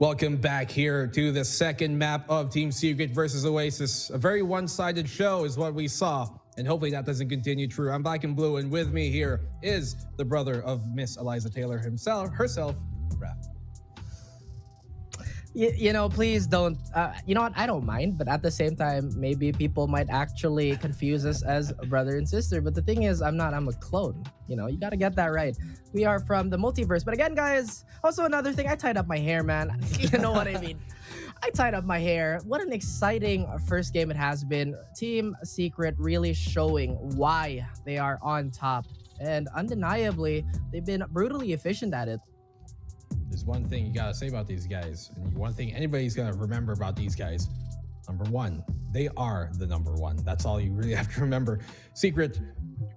Welcome back here to the second map of Team Secret versus Oasis. A very one-sided show is what we saw, and hopefully that doesn't continue true. I'm Black and Blue, and with me here is the brother of Miss Eliza Taylor herself, Raph. You know, please don't, you know what, I don't mind, but at the same time, maybe people might actually confuse us as a brother and sister. But the thing is, I'm a clone. You know, you gotta get that right. We are from the multiverse. But again, guys, also another thing, I tied up my hair, man. You know what I mean? I tied up my hair. What an exciting first game it has been. Team Secret really showing why they are on top. And undeniably, they've been brutally efficient at it. There's one thing you gotta say about these guys, and one thing anybody's gonna remember about these guys. Number one, they are the number one. That's all you really have to remember. Secret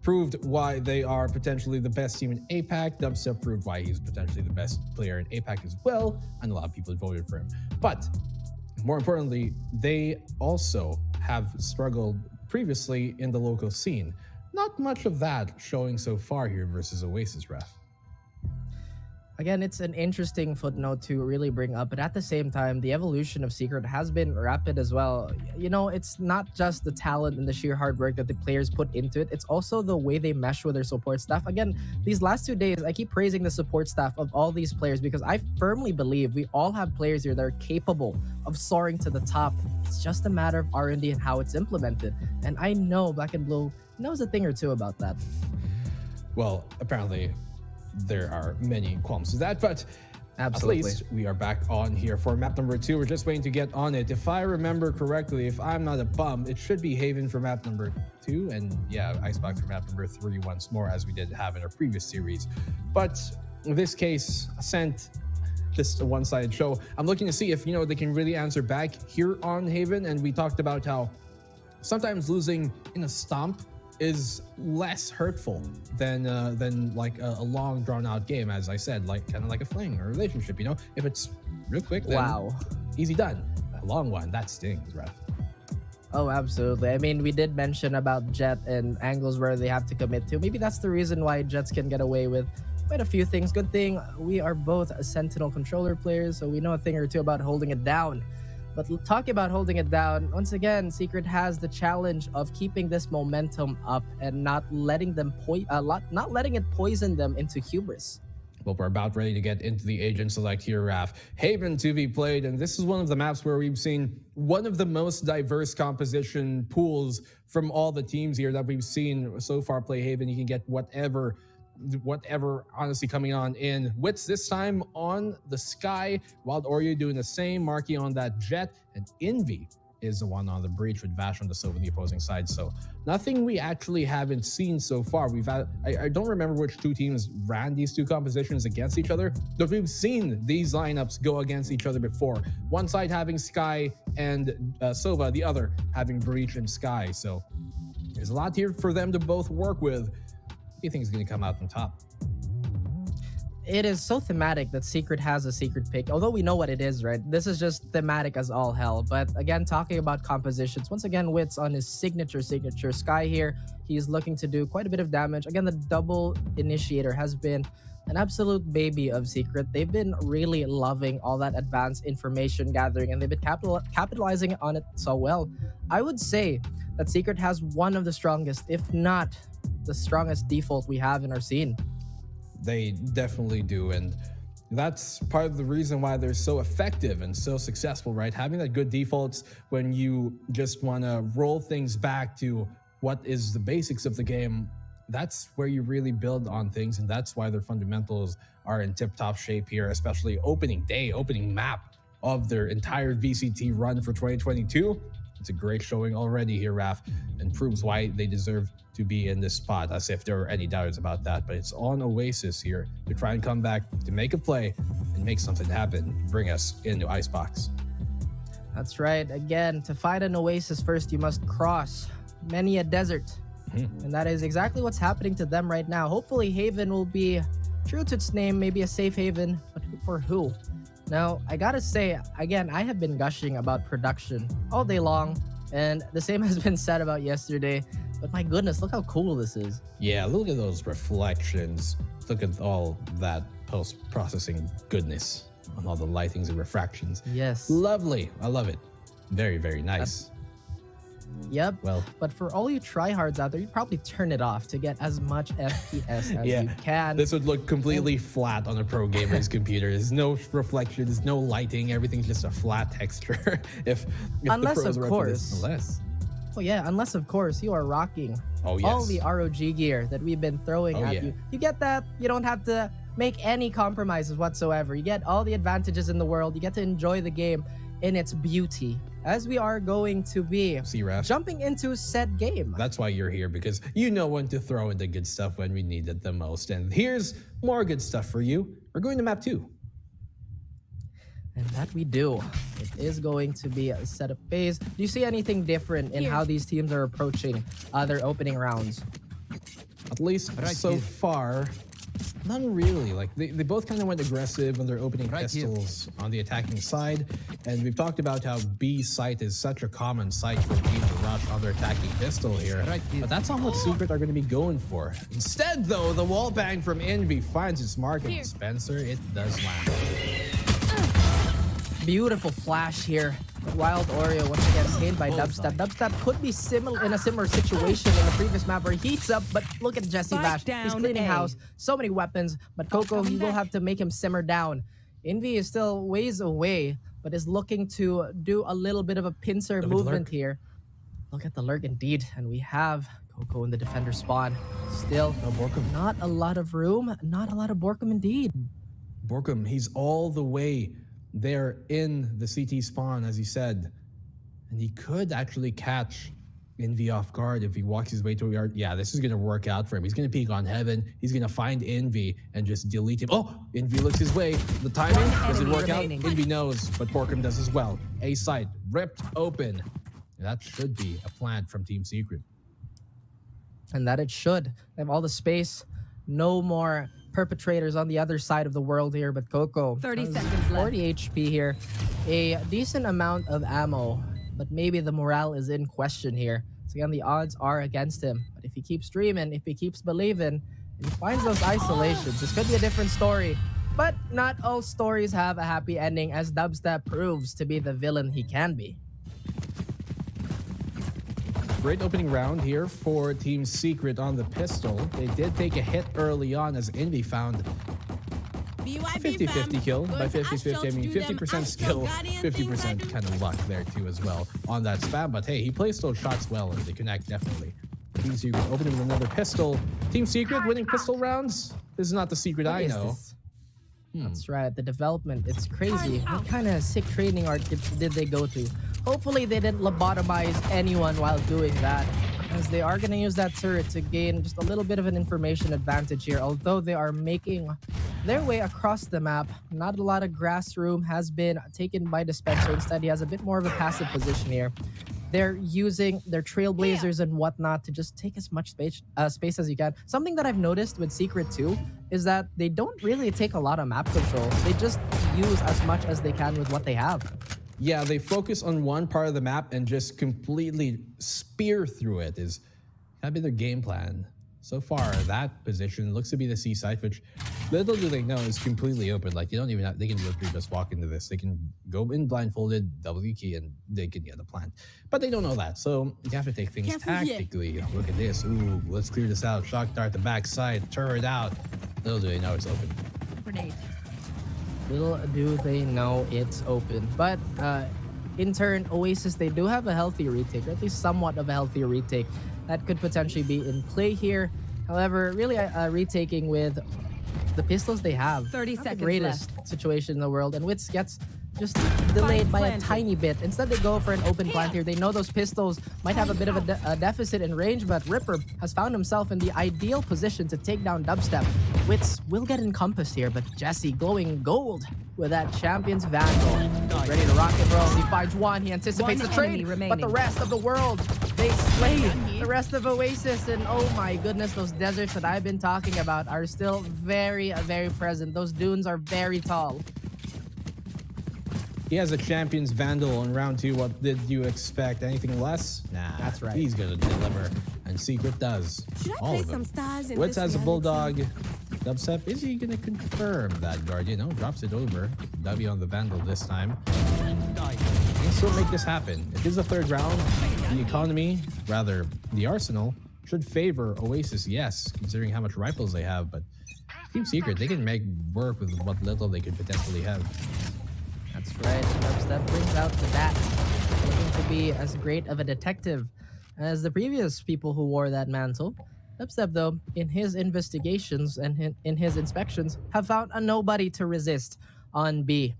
proved why they are potentially the best team in APAC. Dubstep proved why he's potentially the best player in APAC as well, and a lot of people voted for him. But more importantly, they also have struggled previously in the local scene. Not much of that showing so far here versus Oasis, Ref. Again, it's an interesting footnote to really bring up, but at the same time, the evolution of Secret has been rapid as well. You know, it's not just the talent and the sheer hard work that the players put into it, it's also the way they mesh with their support staff. Again, these last 2 days, I keep praising the support staff of all these players because I firmly believe we all have players here that are capable of soaring to the top. It's just a matter of R&D and how it's implemented. And I know Black and Blue knows a thing or two about that. Well, apparently there are many qualms to that, but absolutely, at least we are back on here for map number 2. We're just waiting to get on it. If I remember correctly, if I'm not a bum, it should be Haven for map number 2, and yeah, Icebox for map number 3 once more, as we did have in our previous series. But in this case, Ascent, just a one-sided show. I'm looking to see if, you know, they can really answer back here on Haven, and we talked about how sometimes losing in a stomp is less hurtful than like a long drawn out game, as I said, like kind of like a fling or a relationship. You know, if it's real quick, then wow, easy done. A long one, that stings, Ref. Oh, absolutely. I mean, we did mention about Jet and angles where they have to commit to. Maybe that's the reason why Jets can get away with quite a few things. Good thing we are both Sentinel controller players, so we know a thing or two about holding it down. But talking about holding it down, once again, Secret has the challenge of keeping this momentum up and not letting them not letting it poison them into hubris. Well, we're about ready to get into the agent select here, Raf. Haven to be played, and this is one of the maps where we've seen one of the most diverse composition pools from all the teams here that we've seen so far play Haven. You can get whatever honestly coming on in. Wits this time on the Sky, Wild Oreo doing the same, Marky on that Jet, and Envy is the one on the Breach with Vash on the Sova on the opposing side. So nothing we actually haven't seen so far. We've had, I don't remember which two teams ran these two compositions against each other, but we've seen these lineups go against each other before. One side having Sky and Sova, the other having Breach and Sky. So there's a lot here for them to both work with. Who do you think is going to come out on top? It is so thematic that Secret has a secret pick, although we know what it is, right? This is just thematic as all hell. But again, talking about compositions, once again, Wits on his signature Sky here. He's looking to do quite a bit of damage. Again, the double initiator has been an absolute baby of Secret. They've been really loving all that advanced information gathering, and they've been capitalizing on it so well. I would say that Secret has one of the strongest, if not the strongest default we have in our scene. They definitely do, and that's part of the reason why they're so effective and so successful, right? Having that good defaults when you just want to roll things back to what is the basics of the game, that's where you really build on things, and that's why their fundamentals are in tip-top shape here, especially opening map of their entire VCT run for 2022. It's a great showing already here, Raf, and proves why they deserve to be in this spot, as if there were any doubts about that. But it's on Oasis here to try and come back, to make a play, and make something happen, bring us into Icebox. That's right. Again, to find an Oasis first, you must cross many a desert. And that is exactly what's happening to them right now. Hopefully, Haven will be true to its name, maybe a safe haven, but for who? Now, I gotta say, again, I have been gushing about production all day long, and the same has been said about yesterday, but my goodness, look how cool this is. Yeah, look at those reflections. Look at all that post-processing goodness. on all the lightings and refractions. Yes. Lovely. I love it. Very, very nice. Yep. Well, but for all you tryhards out there, you probably turn it off to get as much FPS as you can. This would look completely flat on a pro gamer's computer. There's no reflections, no lighting. Everything's just a flat texture. if unless, the pros of are course. Unless. Oh yeah, unless of course you are rocking Oh, yes. all the ROG gear that we've been throwing at you. You get that. You don't have to make any compromises whatsoever. You get all the advantages in the world. You get to enjoy the game in its beauty, as we are going to be jumping into said game. That's why you're here, because you know when to throw in the good stuff when we need it the most. And here's more good stuff for you. We're going to map 2. And that we do. It is going to be a setup phase. Do you see anything different in how these teams are approaching their opening rounds? At least so far, none really. Like they both kind of went aggressive on their opening pistols on the attacking side. And we've talked about how B site is such a common site for teams to rush on their attacking pistol here. But that's not what Secret are going to be going for. Instead, though, the wall bang from Envy finds its mark, and Spencer, it does land. Beautiful flash here. Wild Oreo once again saved by Dubstep. Dubstep could be in a similar situation in the previous map where he heats up, but look at Jesse Bash. He's cleaning house. So many weapons, but Coco, he will have to make him simmer down. Envy is still ways away, but is looking to do a little bit of a pincer movement here. Look at the lurk indeed, and we have Coco in the defender spawn. Still, no Borkum. Not a lot of room, not a lot of Borkum indeed. Borkum, he's all the way there in the CT spawn, as he said, and he could actually catch Envy off guard if he walks his way to a yard. Yeah, this is gonna work out for him. He's gonna peek on Heaven. He's gonna find Envy and just delete him. Oh, Envy looks his way. The timing doesn't work out. Envy knows, but Borkum does as well. A site ripped open. That should be a plant from Team Secret. And that it should. They have all the space. No more perpetrators on the other side of the world here, but Coco 30 seconds left. 40 HP here, a decent amount of ammo, but maybe the morale is in question here. So again, the odds are against him, but if he keeps dreaming, if he keeps believing, and he finds those isolations, this could be a different story. But not all stories have a happy ending, as Dubstep proves to be the villain he can be. Great opening round here for Team Secret on the pistol. They did take a hit early on as Envy found 50-50 kill. By 50-50, I mean 50% skill, 50% kind of luck there too as well on that spam. But hey, he plays those shots well and they connect definitely. Team Secret opening with another pistol. Team Secret winning pistol rounds? This is not the Secret I know. That's right, the development, it's crazy. What kind of sick training art did they go to? Hopefully they didn't lobotomize anyone while doing that, as they are going to use that turret to gain just a little bit of an information advantage here. Although they are making their way across the map, not a lot of grass room has been taken by Dispenser. Instead, he has a bit more of a passive position here. They're using their trailblazers and whatnot to just take as much space as you can. Something that I've noticed with Secret too is that they don't really take a lot of map control. They just use as much as they can with what they have. Yeah, they focus on one part of the map and just completely spear through it is kind of been their game plan. So far, that position looks to be the C site, which little do they know is completely open. Like, you don't even have, they can literally just walk into this. They can go in blindfolded, W key, and they can get the plant. But they don't know that, so you have to take things tactically. Look at this. Ooh, let's clear this out. Shock dart the backside, turret out. Little do they know it's open. Grenade. Little do they know it's open. But in turn, Oasis, they do have a healthy retake, or at least somewhat of a healthy retake. That could potentially be in play here. However, really retaking with the pistols they have. 30 not seconds the greatest left. situation in the world. And Wits gets just delayed by a tiny bit. Instead, they go for an open plant here. They know those pistols might have a bit of a deficit in range, but Ripper has found himself in the ideal position to take down Dubstep. Wits will get encompassed here, but Jesse glowing gold with that Champion's Vandal. Ready to rock and roll. He finds one. He anticipates the trade, but the rest of the world, they slay the rest of Oasis. And oh my goodness, those deserts that I've been talking about are still very, very present. Those dunes are very tall. He has a Champion's Vandal in round 2. What did you expect? Anything less? Nah, that's right. He's gonna deliver, and Secret does. Should I all play of them. some stars in Wits this has a reality? Bulldog. Dubstep, is he going to confirm that Guardian? No, drops it over. W on the Vandal this time. Can still make this happen. It is the third round. The economy, rather the arsenal, should favor Oasis, yes, considering how much rifles they have, but Team Secret, they can make work with what little they could potentially have. That's right. Dubstep brings out the bat, looking to be as great of a detective as the previous people who wore that mantle. Dubstep, though, in his investigations and in his inspections, have found a nobody to resist on B.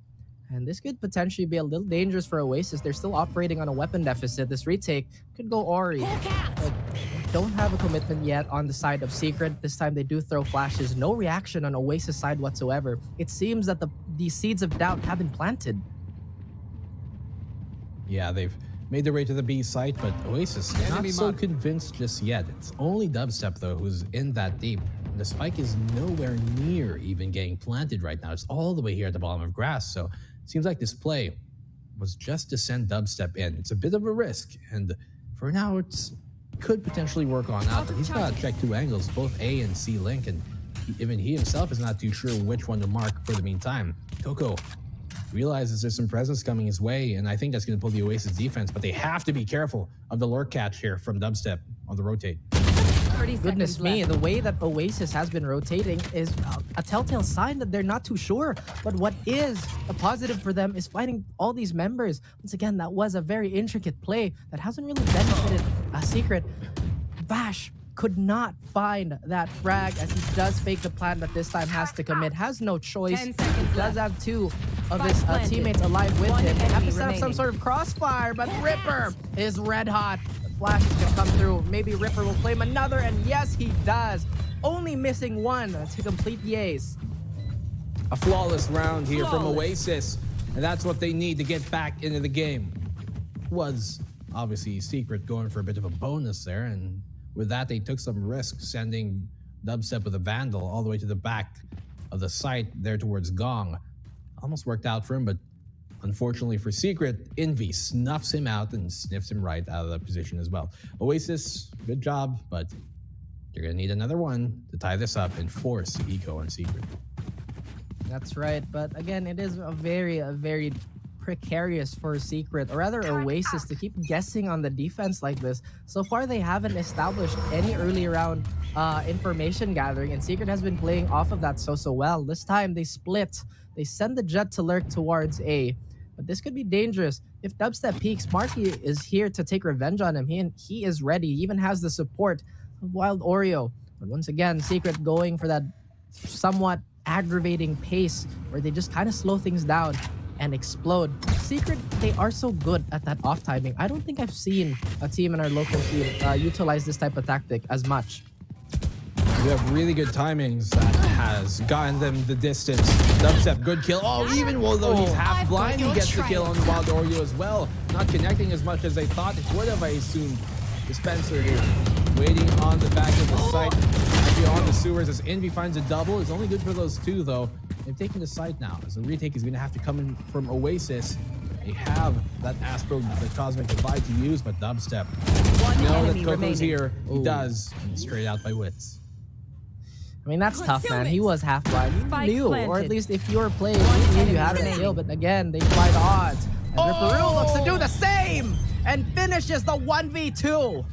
And this could potentially be a little dangerous for Oasis. They're still operating on a weapon deficit. This retake could go Ori. But don't have a commitment yet on the side of Secret. This time they do throw flashes. No reaction on Oasis side whatsoever. It seems that the seeds of doubt have been planted. Yeah, they've made their way to the B site, but Oasis not so convinced just yet. It's only Dubstep, though, who's in that deep. The spike is nowhere near even getting planted right now. It's all the way here at the bottom of grass, so it seems like this play was just to send Dubstep in. It's a bit of a risk, and for now, it's could potentially work on out, but he's got to check two angles, both A and C link, and even he himself is not too sure which one to mark for the meantime. Coco realizes there's some presence coming his way, and I think that's going to pull the Oasis defense, but they have to be careful of the lurk catch here from Dubstep on the rotate. Goodness me, the way that Oasis has been rotating is a telltale sign that they're not too sure. But what is a positive for them is finding all these members. Once again, that was a very intricate play that hasn't really benefited a Secret. Vash could not find that frag as he does fake the plan, but this time has to commit. Has no choice. He does have two of his teammates alive with him. They have to set up some sort of crossfire, but Ripper is red hot. Flash is gonna come through. Maybe Ripper will claim another, and yes, he does. Only missing one to complete the ace. A flawless round here from Oasis, and that's what they need to get back into the game. Was obviously Secret going for a bit of a bonus there, and with that, they took some risk sending Dubstep with a Vandal all the way to the back of the site there towards Gong. Almost worked out for him, but unfortunately for Secret, Envy snuffs him out and sniffs him right out of the position as well. Oasis, good job, but you're going to need another one to tie this up and force Eco on Secret. That's right, but again, it is a very precarious for Secret, or rather Oasis, to keep guessing on the defense like this. So far, they haven't established any early round information gathering, and Secret has been playing off of that so well. This time, they split. They send the Jet to lurk towards A, but this could be dangerous. If Dubstep peaks, Marky is here to take revenge on him. He is ready. He even has the support of Wild Oreo. But once again, Secret going for that somewhat aggravating pace where they just kind of slow things down and explode. Secret, they are so good at that off timing. I don't think I've seen a team in our local scene utilize this type of tactic as much. They have really good timings that has gotten them the distance. Dubstep, good kill. Oh, even though he's half blind, he gets the kill on Wild Oreo as well. Not connecting as much as they thought it would have, I assume. Dispenser here, waiting on the back of the site. Actually on the sewers as Envy finds a double. It's only good for those two, though. They've taken the site now, as the retake is going to have to come in from Oasis. They have that Astro, the Cosmic Divide to use, but Dubstep, know that Coco's here. He does, and straight out by Wits. I mean, that's tough, man. He was half blind. You knew, or at least if you were playing, you knew you had a kill, but again, they tried odds. And Ripperoo looks to do the same and finishes the 1v2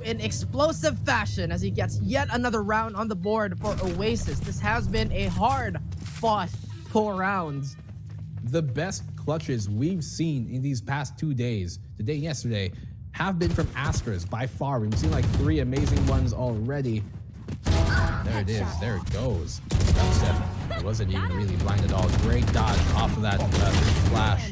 in explosive fashion as he gets yet another round on the board for Oasis. This has been a hard-fought 4 rounds. The best clutches we've seen in these past 2 days, today and yesterday, have been from Astras by far. We've seen like 3 amazing ones already. There it is. There it goes. Dubstep wasn't even really blind at all. Great dodge off of that flash.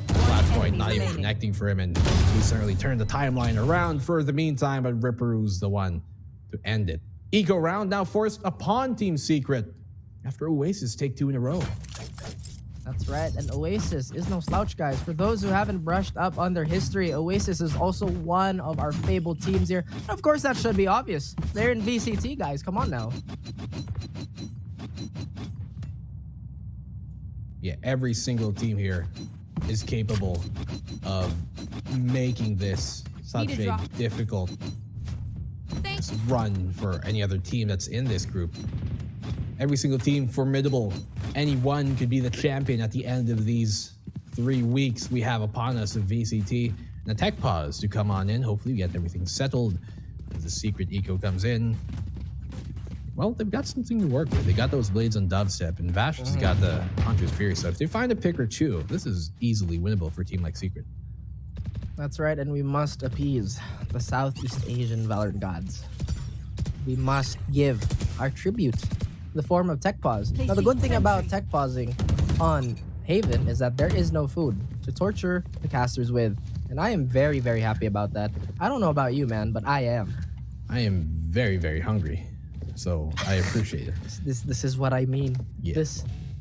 Flashpoint not even connecting for him, and he certainly turned the timeline around for the meantime, but Ripperoo's the one to end it. Eco round now forced upon Team Secret after Oasis take 2 in a row. That's right, and Oasis is no slouch, guys. For those who haven't brushed up on their history, Oasis is also one of our fabled teams here. And of course, that should be obvious. They're in VCT, guys. Come on now. Yeah, every single team here is capable of making this such a difficult run for any other team that's in this group. Every single team formidable. Anyone could be the champion at the end of these 3 weeks we have upon us of VCT. And a tech pause to come on in. Hopefully we get everything settled as the secret eco comes in. Well, they've got something to work with. They got those blades on dubstep, and Vash has got the Hunter's Fury. So if they find a pick or two, this is easily winnable for a team like Secret. That's right, and we must appease the Southeast Asian Valorant gods. We must give our tribute in the form of tech pause. Now, the good thing about tech pausing on Haven is that there is no food to torture the casters with. And I am very, very happy about that. I don't know about you, man, but I am. I am very, very hungry. So I appreciate it. This is what I mean. Yeah.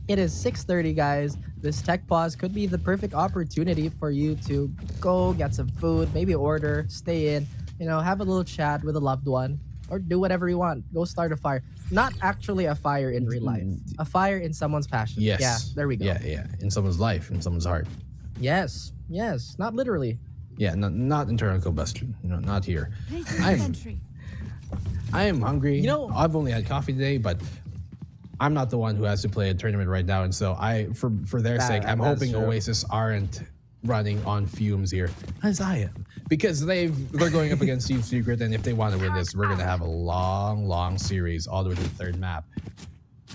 It is 6:30, guys. This tech pause could be the perfect opportunity for you to go get some food, maybe order, stay in, have a little chat with a loved one, or do whatever you want. Go start a fire. Not actually a fire in real life. A fire in someone's passion. Yes. Yeah, there we go. Yeah. In someone's life, in someone's heart. Yes. Not literally. Yeah, not internal combustion. Not here. I am hungry. I've only had coffee today, but I'm not the one who has to play a tournament right now, and so for their sake, I'm hoping true. Oasis aren't running on fumes here, as I am, because they're going up against Team Secret, and if they want to win this, we're gonna have a long series all the way to the third map.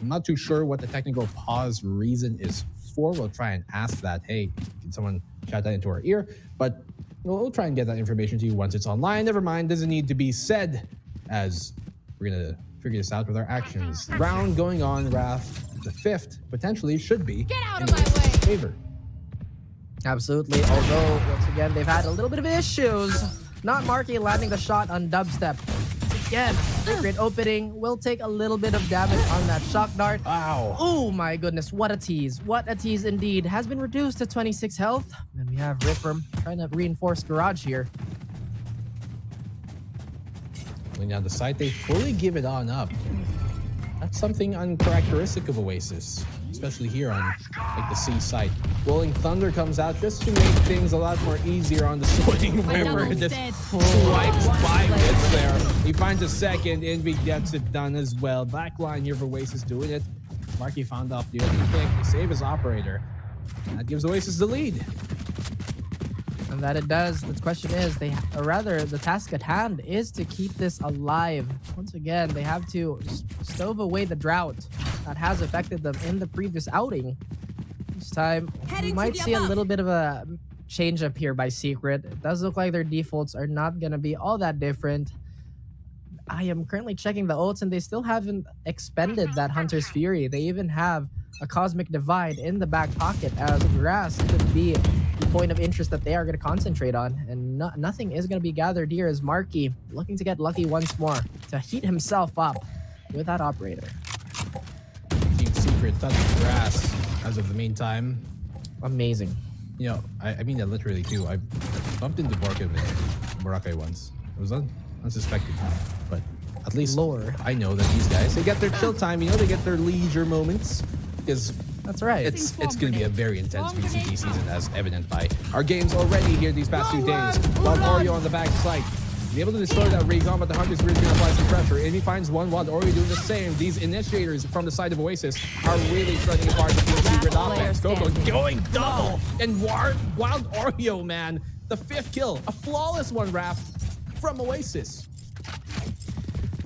I'm not too sure what the technical pause reason is for. We'll try and ask that. Hey, can someone chat that into our ear? But we'll try and get that information to you once it's online. Never mind, doesn't need to be said, as we're gonna figure this out with our actions. Round going on, Raph. The 5th potentially should be in Oasis' favor. Absolutely. Although once again they've had a little bit of issues. Not Marky landing the shot on dubstep. Again, Secret opening will take a little bit of damage on that shock dart. Wow. Oh my goodness, what a tease. What a tease indeed. Has been reduced to 26 health. And we have Ripperm trying to reinforce Garage here. Down the site, they fully give it on up. That's something uncharacteristic of Oasis, especially here on the C site. Rolling Thunder comes out just to make things a lot more easier on the swing. Ripper just swipes by, gets there. He finds a second, Envy gets it done as well. Backline here for Oasis doing it. Marky found off the open pick to save his operator. That gives Oasis the lead. And that it does. The question is, the task at hand is to keep this alive. Once again, they have to stove away the drought that has affected them in the previous outing. This time, we might see a little bit of a change up here by Secret. It does look like their defaults are not going to be all that different. I am currently checking the ults, and they still haven't expended that Hunter's Fury. They even have a Cosmic Divide in the back pocket, as grass could be the point of interest that they are going to concentrate on, and nothing is going to be gathered here as Marky looking to get lucky once more to heat himself up with that operator. Team Secret touching grass as of the meantime. Amazing. I mean that literally too. I bumped into Borka in Boracay once. It was unsuspected, but at least I know that these guys, they get their chill time, they get their leisure moments. Because that's right. It's going to be a very intense VCT season, as evident by our games already here these past 2 days. Wild Oreo on the back site. Be able to destroy that recon, but the Hunter's Fury is going to apply some pressure. And he finds one Wild Oreo doing the same. These initiators from the side of Oasis are really shredding apart the Team Secret offense. Coco going double. And Wild Oreo, man. The 5th kill. A flawless one, Raph, from Oasis.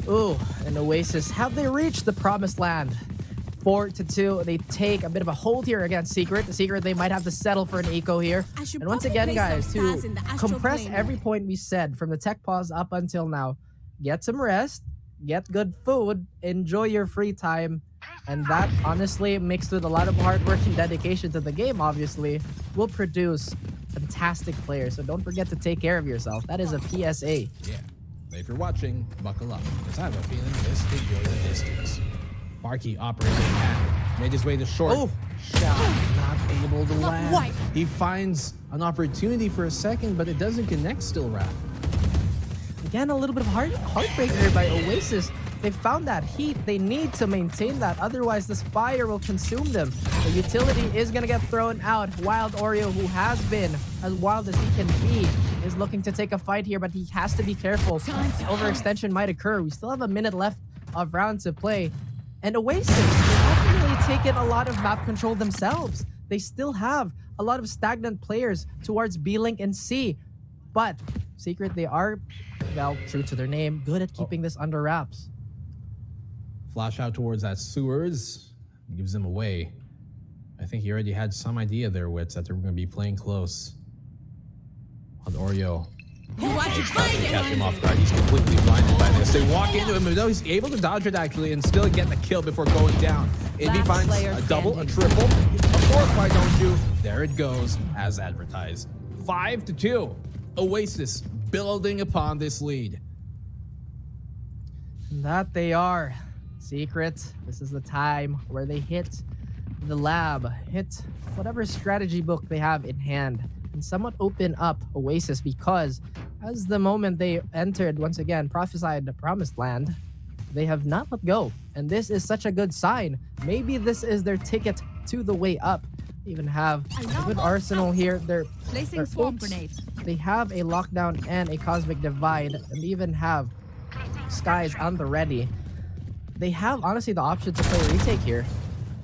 Ooh, and Oasis, have they reached the promised land? 4-2. They take a bit of a hold here against Secret. The Secret, they might have to settle for an eco here. And once again, guys, to compress every point we said from the tech pause up until now, get some rest, get good food, enjoy your free time, and that honestly, mixed with a lot of hard work and dedication to the game, obviously, will produce fantastic players. So don't forget to take care of yourself. That is a PSA. Yeah. If you're watching, buckle up, because I have a feeling this could go the distance. Marky operating at, made his way to short. Oh, shot not able to land. He finds an opportunity for a second, but it doesn't connect still, Raph. Again, a little bit of heartbreak here by Oasis. They found that heat. They need to maintain that. Otherwise, this fire will consume them. The utility is going to get thrown out. Wild Oreo, who has been as wild as he can be, is looking to take a fight here, but he has to be careful. Overextension might occur. We still have a minute left of round to play. And Oasis, they haven't really taken a lot of map control themselves. They still have a lot of stagnant players towards B-Link and C. But Secret, they are, well, true to their name, good at keeping this under wraps. Flash out towards that sewers. Gives them away. I think he already had some idea there, Wits, that they're going to be playing close. On Oreo. Catch him off guard. He's completely blinded by this. They walk into him, but though he's able to dodge it actually and still get the kill before going down. Envy finds a double, a triple, a fourth, why don't you? There it goes, as advertised. 5-2. Oasis building upon this lead. That they are. Secret, this is the time where they hit the lab, hit whatever strategy book they have in hand, and somewhat open up Oasis, because as the moment they entered, once again, prophesied the promised land, they have not let go. And this is such a good sign. Maybe this is their ticket to the way up. They even have a good arsenal here. They're swarm grenades. They have a lockdown and a cosmic divide, and even have skies on the ready. They have honestly the option to play retake here.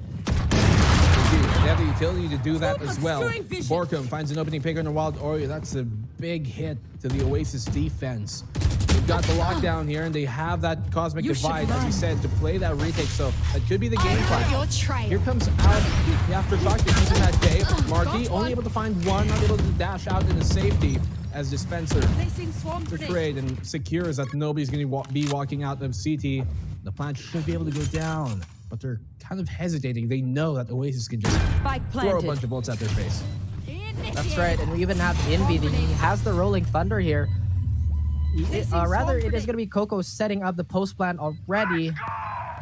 They have the utility to do that as well. Borkum finds an opening pick on the Wild Oreo. That's a big hit to the Oasis defense. They've got the lockdown here, and they have that cosmic divide, as you said, to play that retake. So that could be the game plan. Here comes out the aftershock using that day. Marky only able to find one, not able to dash out into safety as Dispenser to trade and secures that nobody's going to be walking out of CT. The plant should be able to go down, but they're kind of hesitating. They know that Oasis can just throw a bunch of bolts at their face. That's right, and we even have Envy. He has the Rolling Thunder here. Rather, it is going to be Coco setting up the post plant already,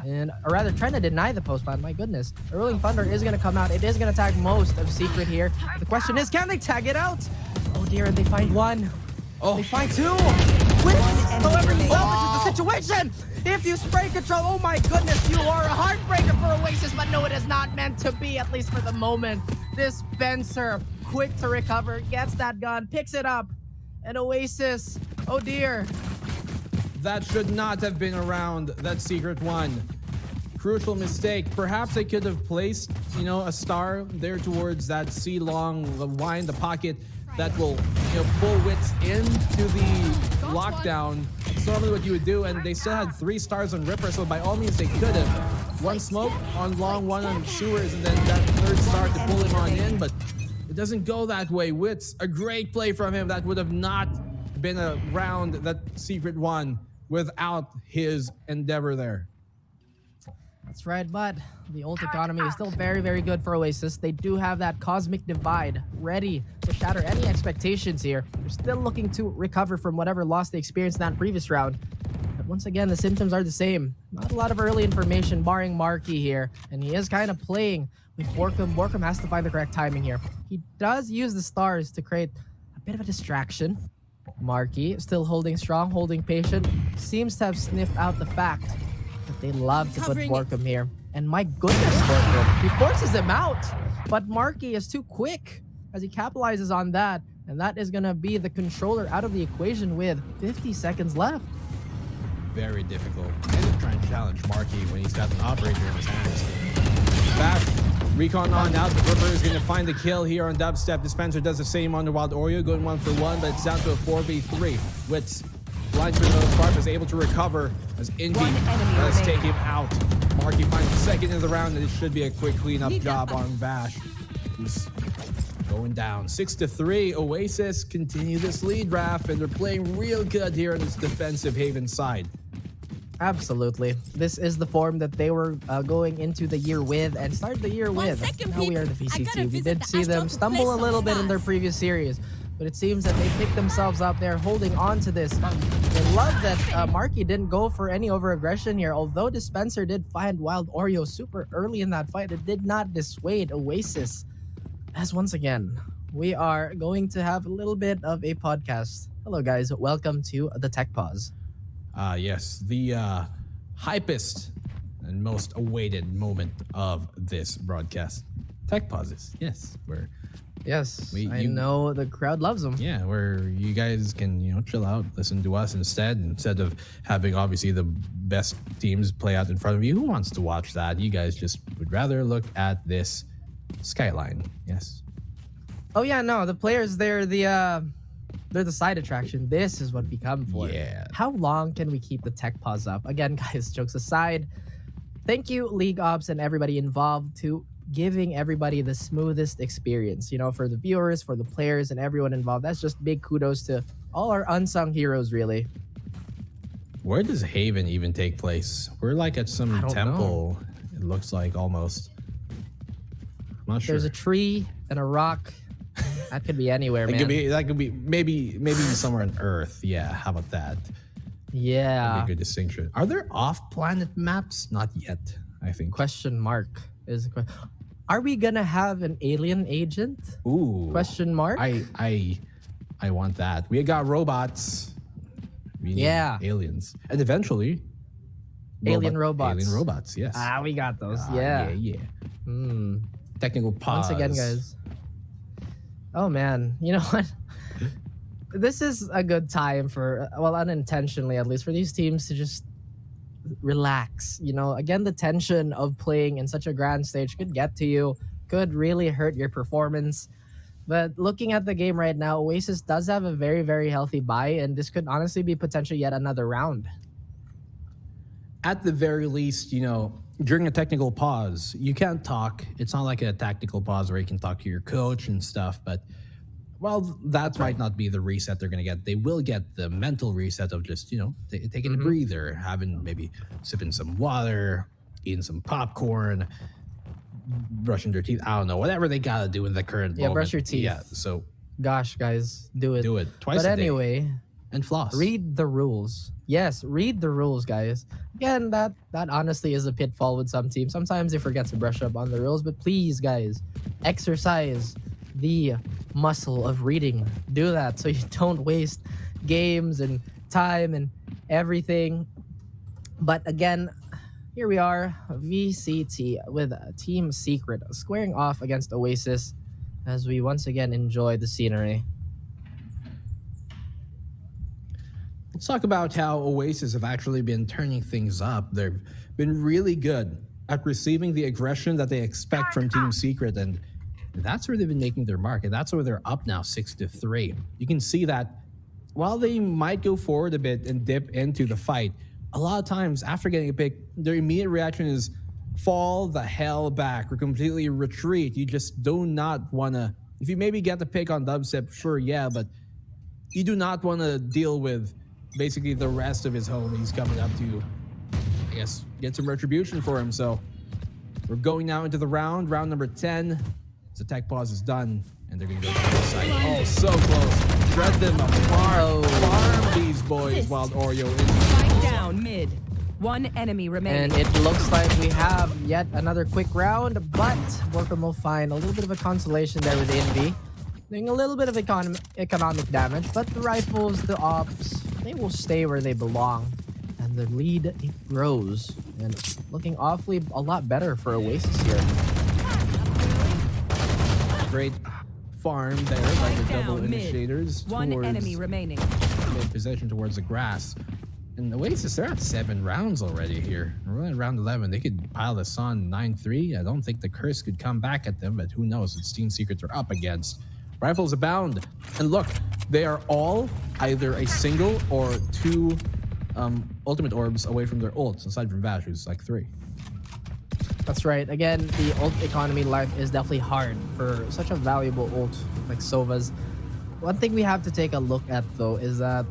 and or rather trying to deny the post plant. My goodness, the Rolling Thunder is going to come out. It is going to tag most of Secret here. But the question is, can they tag it out? Oh dear, and they find one. Oh, they find two. However, he salvages the situation. If you spray control, oh my goodness, you are a heartbreaker for Oasis, but no, it is not meant to be, at least for the moment. Dispenser, quick to recover, gets that gun, picks it up, and Oasis, oh dear. That should not have been around, that Secret one. Crucial mistake. Perhaps they could have placed, a star there towards that C-long, the line, the pocket, that will, pull Wits into the lockdown. It's normally what you would do, and they still had 3 stars on Ripper, so by all means they could have. One smoke on long, one on sewers, and then that 3rd star to pull him on in, but it doesn't go that way. Wits, a great play from him. That would have not been a round that Secret won without his endeavor there. That's right, but the ult economy is still very, very good for Oasis. They do have that cosmic divide ready to shatter any expectations here. They're still looking to recover from whatever loss they experienced in that previous round. But once again, the symptoms are the same. Not a lot of early information, barring Marky here. And he is kind of playing with Borkum. Borkum has to find the correct timing here. He does use the stars to create a bit of a distraction. Marky, still holding strong, holding patient, seems to have sniffed out the fact that they love to put Borkum here. And my goodness, Borkum, he forces him out. But Marky is too quick as he capitalizes on that. And that is going to be the controller out of the equation with 50 seconds left. Very difficult. And trying to challenge Marky when he's got an operator in his hands. Back, recon on out. The Ripper is going to find the kill here on Dubstep. Dispenser does the same on the Wild Oreo, going 1-for-1, but it's down to a 4v3. Wits, blind for the most part, is able to recover as Envy does take him out. Marky finds the second in the round, and it should be a quick cleanup job on Vash. He's going down 6-3. Oasis continue this lead, Raph, and they're playing real good here on this defensive Haven side. Absolutely. This is the form that they were going into the year with and started the year with. Now we are the VC2. We did see them stumble a little bit in their previous series, but it seems that they picked themselves up there holding on to this. I love that Marky didn't go for any over-aggression here, although Dispenser did find Wild Oreo super early in that fight. It did not dissuade Oasis. As once again, we are going to have a little bit of a podcast. Hello guys, welcome to the Tech Pause. Yes, the hypest and most awaited moment of this broadcast. Tech pauses, yes, where Yes, I know the crowd loves them. Yeah, where you guys can, chill out, listen to us instead of having obviously the best teams play out in front of you. Who wants to watch that? You guys just would rather look at this skyline. Yes. Oh yeah, no, the players they're the side attraction. This is what we come for. Yeah. How long can we keep the tech pause up? Again, guys, jokes aside, thank you, League Ops and everybody involved to giving everybody the smoothest experience, for the viewers, for the players, and everyone involved. That's just big kudos to all our unsung heroes, really. Where does Haven even take place? We're like at some temple, it looks like, almost. I'm not sure. There's a tree and a rock. That could be anywhere, man. That could be maybe somewhere on Earth. Yeah, how about that? Yeah. That'd be a good distinction. Are there off-planet maps? Not yet, I think. Question mark is a question. Are we gonna have an alien agent? Ooh. Question mark. I want that. We got robots. We need aliens, and eventually alien robots. Alien robots. Yes. We got those. Yeah. Technical pause. Once again, guys. Oh man, you know what? This is a good time for, well, unintentionally at least, for these teams to just relax. Again, the tension of playing in such a grand stage could get to you, could really hurt your performance. But looking at the game right now, OASIS does have a very, very healthy buy, and this could honestly be potentially yet another round. At the very least, during a technical pause, you can't talk. It's not like a tactical pause where you can talk to your coach and stuff, but that might not be the reset they're going to get. They will get the mental reset of just, taking a breather, having maybe sipping some water, eating some popcorn, brushing their teeth. I don't know, whatever they got to do in the current moment. Yeah, brush your teeth. Yeah, so. Gosh, guys, do it. Do it twice a day. But anyway. And floss. Read the rules. Yes, read the rules, guys. Again, that honestly is a pitfall with some teams. Sometimes they forget to brush up on the rules, but please, guys, exercise the muscle of reading. Do that so you don't waste games and time and everything. But again, here we are, VCT with Team Secret squaring off against OASIS as we once again enjoy the scenery. Let's talk about how OASIS have actually been turning things up. They've been really good at receiving the aggression that they expect from Team Secret, and that's where they've been making their mark, and that's where they're up now 6-3. You can see that while they might go forward a bit and dip into the fight, a lot of times after getting a pick, their immediate reaction is fall the hell back or completely retreat. You just do not want to, if you maybe get the pick on dubstep, sure, yeah, but you do not want to deal with basically the rest of his homies coming up to, I guess, get some retribution for him. So we're going now into the round number 10. The tech pause is done, and they're going to go down the side. Oh, so close. Shred them apart. Farm these boys, Wild Oreo. Spike down mid. One enemy remaining. And it looks like we have yet another quick round, but Borkum will find a little bit of a consolation there with Envy. Doing a little bit of economic damage, but the rifles, the ops, they will stay where they belong. And the lead, it grows. And looking awfully a lot better for OASIS here. Great farm there by the double initiators. One enemy remaining. Mid position towards the grass. And OASIS, they're at 7 rounds already here. We're at round 11. They could pile this on 9-3. I don't think the curse could come back at them, but who knows? It's Team Secret they're up against. Rifles abound. And look, they are all either a single or 2 ultimate orbs away from their ults, aside from Vash, who's like 3. That's right. Again, the ult economy life is definitely hard for such a valuable ult like Sova's. One thing we have to take a look at, though, is that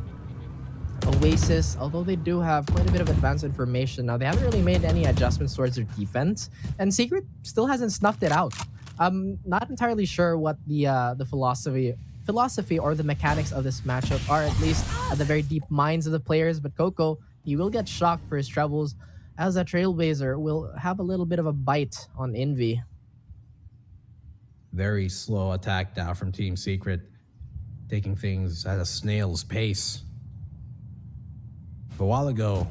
OASIS, although they do have quite a bit of advanced information now, they haven't really made any adjustments towards their defense, and Secret still hasn't snuffed it out. I'm not entirely sure what the philosophy or the mechanics of this matchup are, at least at the very deep minds of the players, but Coco, he will get shocked for his troubles, as a Trailblazer will have a little bit of a bite on Envy. Very slow attack now from Team Secret, taking things at a snail's pace. A while ago,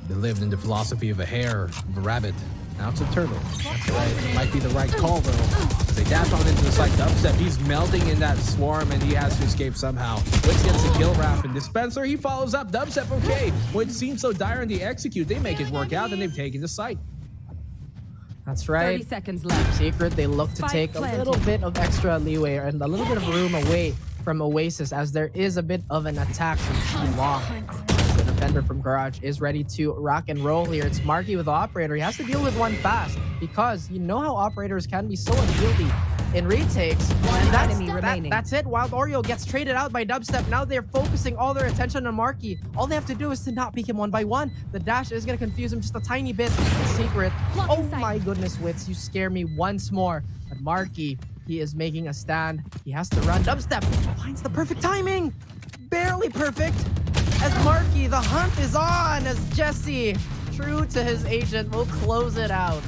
they lived in the philosophy of a hare, of a rabbit. Now it's a turtle. That's right. It might be the right call, though. They dash on into the side. Dubstep, he's melting in that swarm, and he has to escape somehow. Witz gets the kill, Raph, and Dispenser, he follows up. Dubstep, okay. When it seems so dire and they execute, they make it work out, and they've taken the site. That's right. 30 seconds left. Secret, they look to Spike take a planted. little bit of extra leeway and a little bit of room away from Oasis, as there is a bit of an attack from Long. The defender from Garage is ready to rock and roll here. It's Marky with the Operator. He has to deal with one fast because you know how Operators can be so unwieldy in retakes. And enemy remaining. that's it. Wild Oreo gets traded out by Dubstep. Now they're focusing all their attention on Marky. All they have to do is to not peek him one by one. The dash is going to confuse him just a tiny bit. Secret. Oh my goodness, Wits, you scare me once more. But Marky, he is making a stand. He has to run. Dubstep finds the perfect timing. Barely perfect. As Marky, the hunt is on. As Jesse, true to his agent, will close it out.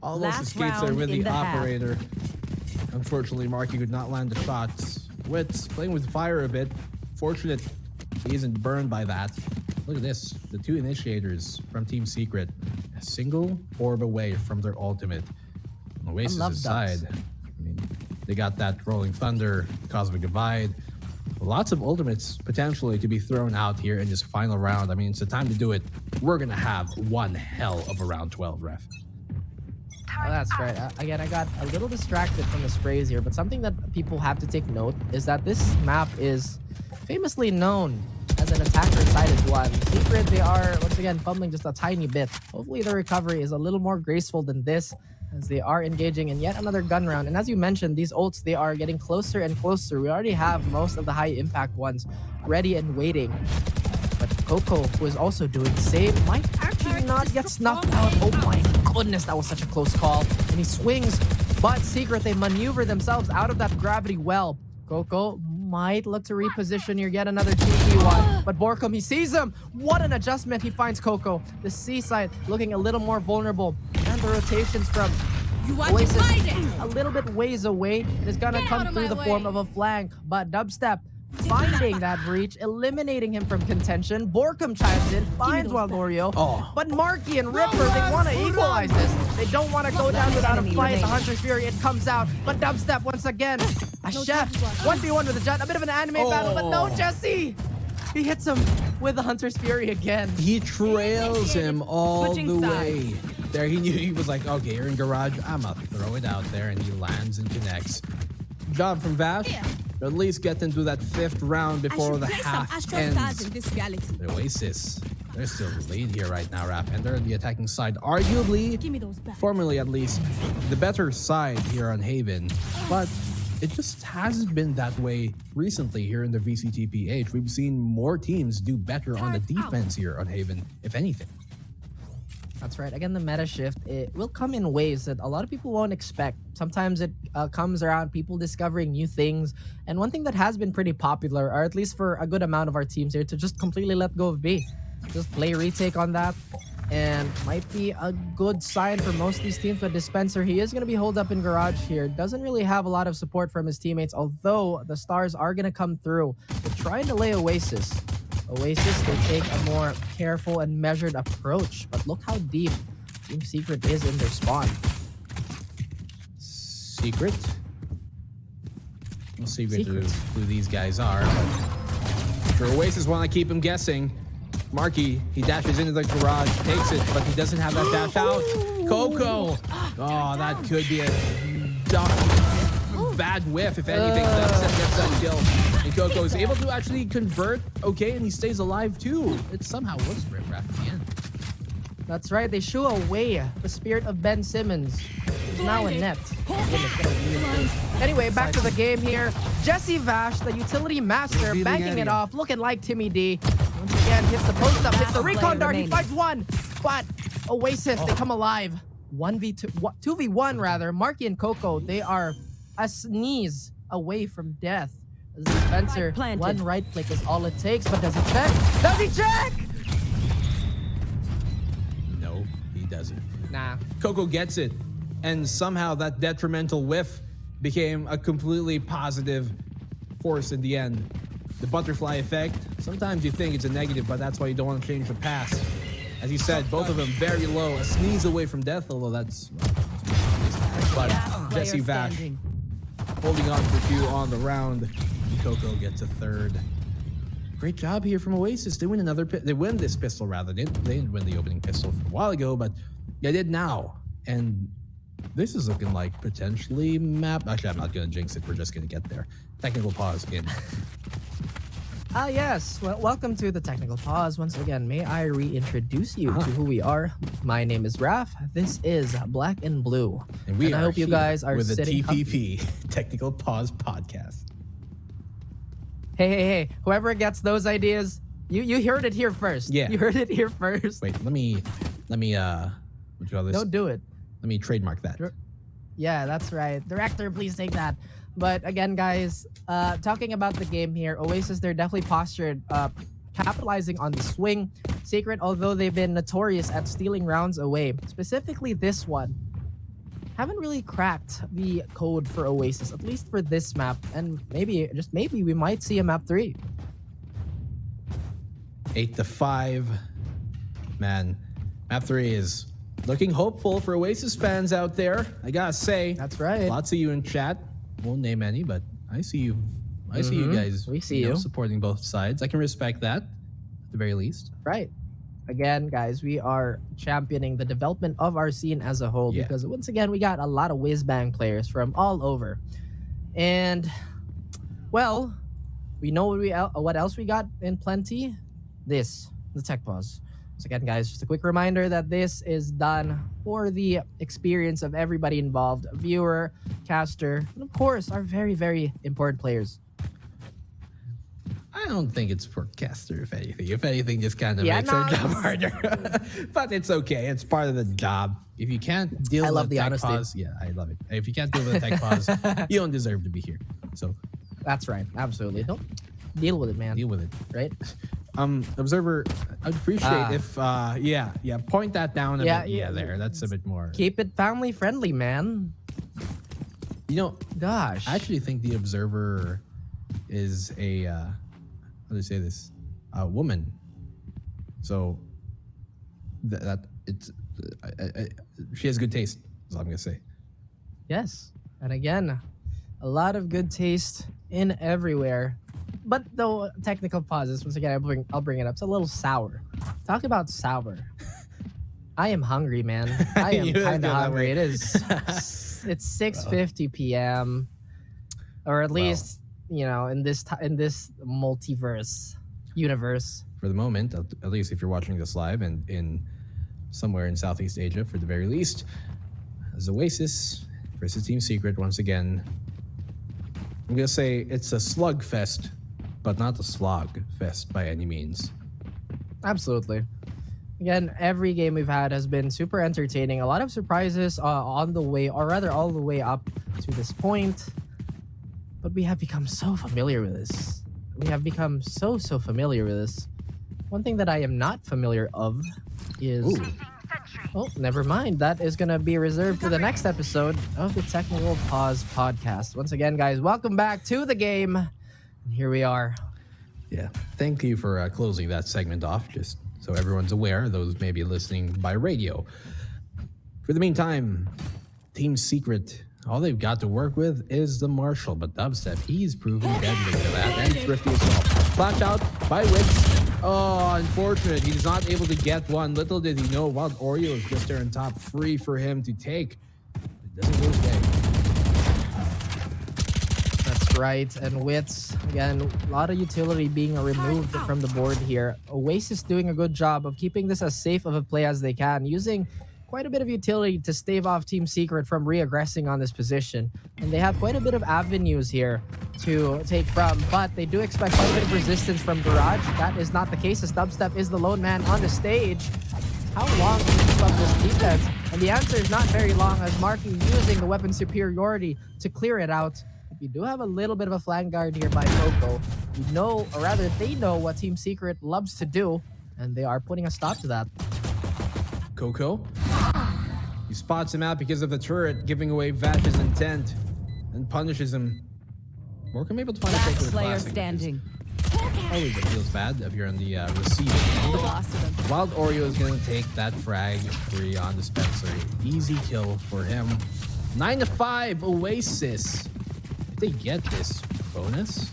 Almost Last escapes there round with in the the half. Operator. Unfortunately, Marky could not land the shots. Witz playing with fire a bit. Fortunate he isn't burned by that. Look at this. The two initiators from Team Secret, a single orb away from their ultimate. On Oasis' side, I mean, they got that Rolling Thunder, Cosmic Divide. Lots of ultimates potentially to be thrown out here in this final round. I mean, it's the time to do it. We're going to have one hell of a round 12, ref. Oh, that's right. Again, I got a little distracted from the sprays here, but something that people have to take note is that this map is famously known as an attacker-sided one. Secret, they are, once again, fumbling just a tiny bit. Hopefully the recovery is a little more graceful than this, as they are engaging in yet another gun round. And as you mentioned, these ults, they are getting closer and closer. We already have most of the high-impact ones ready and waiting. But Coco, who is also doing the same, might actually not get snuffed out. Oh my goodness, that was such a close call. And he swings, but Secret, they maneuver themselves out of that gravity well. Coco might look to reposition here, get another 2v1. But Borkum, he sees him. What an adjustment. He finds Coco. The C-side looking a little more vulnerable. And the rotations from Oasis a little bit ways away. It is gonna come through the form of a flank. But Dubstep finding that breach, eliminating him from contention. Borkum chimes in, finds Wild Oreo. But Marky and Ripper, they want to equalize this. They don't want to go down without a fight. The Hunter's Fury, it comes out. But Dubstep, once again, a chef. 1v1 with a Jet. A bit of an anime battle, but no, Jesse! He hits him with the Hunter's Fury again. He trails him all Switching the sides. way. There, he knew, he was like, okay, you're in Garage. I'm going to throw it out there, and he lands and connects. Job from Vash. At least get into that 5th round before the half ends. The Oasis, they're still the lead here right now, Raph, and they're on the attacking side. Arguably, formerly at least, the better side here on Haven. But it just hasn't been that way recently here in the VCTPH. We've seen more teams do better on the defense here on Haven, if anything. That's right. Again, the meta shift, it will come in ways that a lot of people won't expect. Sometimes it comes around people discovering new things. And one thing that has been pretty popular, or at least for a good amount of our teams here, to just completely let go of B. Just play retake on that. And might be a good sign for most of these teams. But Dispenser, he is going to be holed up in Garage here. Doesn't really have a lot of support from his teammates, although the stars are going to come through. They're trying to lay Oasis. Oasis, they take a more careful and measured approach. But look how deep Team Secret is in their spawn. Secret? No secret who these guys are. But sure, Oasis want to keep him guessing. Marky, he dashes into the Garage, takes it, but he doesn't have that dash out. Coco! Oh, that could be a bad whiff, if anything. Dubstep gets that kill. And Coco is able to actually convert, okay, and he stays alive too. It somehow works for him, Raph, at the end. That's right, they shoo away the spirit of Ben Simmons, who's now a net. Anyway, back to the game here. Jesse Vash, the utility master, banking it off, looking like Timmy D. Once again, hits the post up, hits the recon dart, he finds one. But Oasis, they come alive. 2v1 rather. Marky and Coco, they are a sneeze away from death. As Dispenser, one right click is all it takes, but does he check? Does he check? No, he doesn't. Nah. Coco gets it, and somehow that detrimental whiff became a completely positive force in the end. The butterfly effect, sometimes you think it's a negative, but that's why you don't want to change the pass. As you said, both of them very low, a sneeze away from death, although that's... But Jesse Vash standing. holding on for 2 on the round. Coco gets a 3rd. Great job here from Oasis. They win they win this pistol rather. They didn't win the opening pistol from a while ago, but they did now. And this is looking like potentially map. Actually, I'm not gonna jinx it. We're just gonna get there. Technical pause in. Yes. Well, welcome to the technical pause. Once again, may I reintroduce you to who we are? My name is Raf. This is Black and Blue. And I hope you guys are with the sitting TPP Technical Pause Podcast. Hey. Whoever gets those ideas, you heard it here first. Yeah. You heard it here first. Wait, let me what do you call this? Don't do it. Let me trademark that. Yeah, that's right. Director, please take that. But again, guys, talking about the game here, Oasis, they're definitely postured, capitalizing on the swing. Secret, although they've been notorious at stealing rounds away, specifically this one, haven't really cracked the code for Oasis, at least for this map. And maybe, just maybe, we might see a map 3. 8-5. Man, map 3 is looking hopeful for Oasis fans out there. I gotta say. That's right. Lots of you in chat. Won't name any, but I see you. I see you guys. We see you supporting both sides. I can respect that, at the very least. Right. Again, guys, we are championing the development of our scene as a whole because once again, we got a lot of whiz-bang players from all over. And, well, we know what else we got in plenty. The tech pause. So again, guys, just a quick reminder that this is done for the experience of everybody involved, viewer, caster, and of course, our very, very important players. I don't think it's for caster, if anything. If anything, just kind of makes our job harder. But it's okay. It's part of the job. If you can't deal with the tech pause, I love it. If you can't deal with the tech pause, you don't deserve to be here. So that's right. Absolutely. Don't deal with it, man. Deal with it. Right? Observer, I'd appreciate if point that down a bit. Yeah, there. That's a bit more. Keep it family friendly, man. You know, gosh. I actually think the observer is a how do you say this? A woman. So she has good taste. Is all I'm gonna say. Yes, and again, a lot of good taste in everywhere. But the technical pauses, once again, I'll bring it up. It's a little sour. Talk about sour. I am hungry, man. I am kind of hungry. It is. It's 6:50 p.m. or at least in this multiverse universe. For the moment, at least if you're watching this live and in somewhere in Southeast Asia, for the very least, as Oasis versus Team Secret once again. I'm gonna say it's a slugfest, but not a slog fest by any means. Absolutely. Again, every game we've had has been super entertaining. A lot of surprises on the way, or rather all the way up to this point. But we have become so familiar with this. We have become so familiar with this. One thing that I am not familiar of is... Ooh. Oh, never mind. That is going to be reserved for the next episode of the Technical Pause Podcast. Once again, guys, welcome back to the game. And here we are. Yeah. Thank you for closing that segment off, just so everyone's aware, those may be listening by radio. For the meantime, Team Secret, all they've got to work with is the Marshall, but Dubstep, he's proven deadly to that, and Thrifty as well. Flash out by Witch. Oh, unfortunate. He's not able to get one. Little did he know Wild Oreo is just there on top, free for him to take. It doesn't go his way. That's right. And Wits, again, a lot of utility being removed from the board here. Oasis doing a good job of keeping this as safe of a play as they can, using quite a bit of utility to stave off Team Secret from re-aggressing on this position. And they have quite a bit of avenues here to take from, but they do expect quite a bit of resistance from Garage. That is not the case, as Dubstep is the lone man on the stage. How long can you keep up this defense? And the answer is not very long, as Marky using the weapon superiority to clear it out. We do have a little bit of a flank guard here by Coco. We know, or rather they know what Team Secret loves to do, and they are putting a stop to that. Coco, he spots him out because of the turret, giving away Vash's intent, and punishes him. Morcom able to find a take with player standing. Always it feels bad if you're on the receiving end. Wild Oreo is going to take that frag free on the Spencer. Easy kill for him. 9-5 Oasis. If they get this bonus,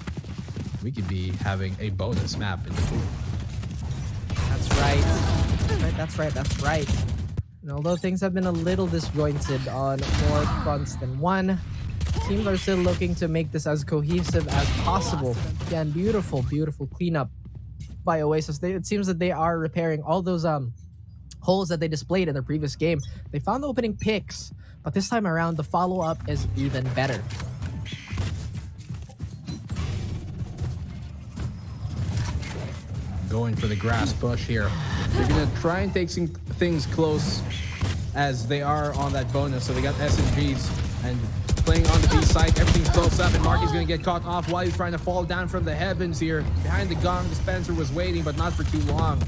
we could be having a bonus map in the pool. That's right. That's right. And although things have been a little disjointed on more fronts than one, teams are still looking to make this as cohesive as possible. Again, beautiful cleanup by Oasis. It seems that they are repairing all those holes that they displayed in their previous game. They found the opening picks, but this time around, the follow-up is even better. Going for the grass bush here. They're gonna try and take some things close as they are on that bonus. So they got SMGs and playing on the B side. Everything's close up, and Marky's gonna get caught off while he's trying to fall down from the heavens here. Behind the gong, Dispenser was waiting, but not for too long.